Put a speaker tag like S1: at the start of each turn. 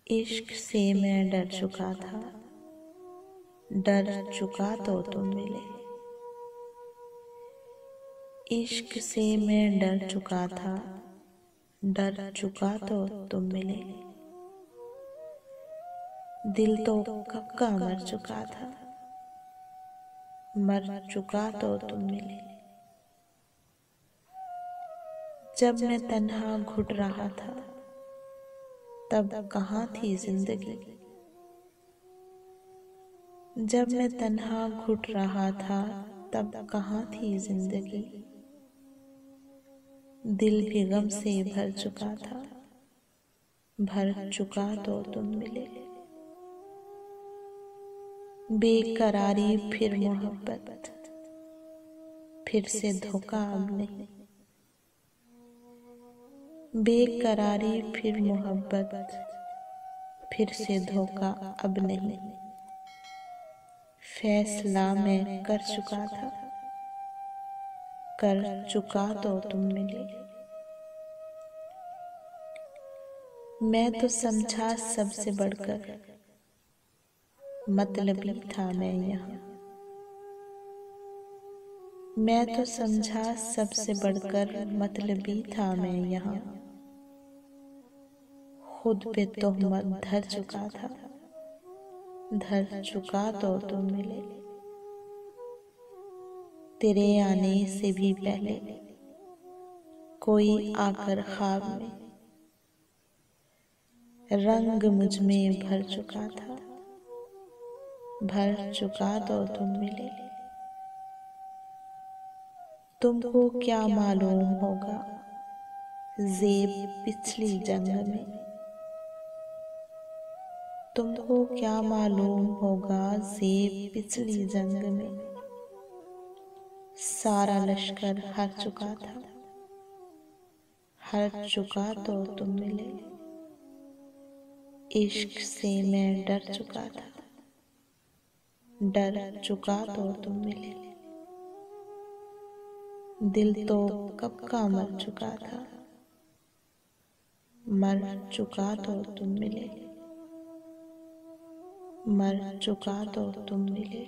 S1: इश्क से मैं डर चुका था, डर चुका तो तुम मिले। इश्क से मैं डर चुका था, डर चुका तो तुम मिले। दिल तो कब का मर चुका था, मर चुका तो तुम मिले। जब मैं तन्हा घुट रहा था, तब कहाँ थी जिंदगी। जब मैं तन्हा घुट रहा था, तब कहाँ थी जिंदगी। दिल भी गम से भर चुका था, भर चुका तो तुम मिले। बेकरारी फिर मोहब्बत, फिर से धोखा अब नहीं। बेकरारी फिर मोहब्बत, फिर से धोखा अब नहीं। फैसला मैं कर चुका था, कर चुका तो तुम मिले। मैं तो समझा सबसे बढ़कर, मतलबी था मैं यहाँ। मैं तो समझा सबसे बढ़कर, मतलबी था मैं यहाँ। खुद पे तोहमत धर चुका था, धर चुका तो तुम मिले। तेरे आने से भी पहले कोई आकर ख्वाब में रंग मुझ में भर चुका था, भर चुका तो तुम मिले। तुमको क्या मालूम होगा ज़ेब पिछली जंग में। तुमको क्या मालूम होगा ज़ेब पिछली जंग में। सारा लश्कर हार चुका था, हार चुका तो तुम मिले। इश्क से मैं डर चुका था, डर चुका तो तुम मिले। दिल तो कब का मर चुका था, मर चुका तो तुम मिले। मर चुका तो तुम मिले।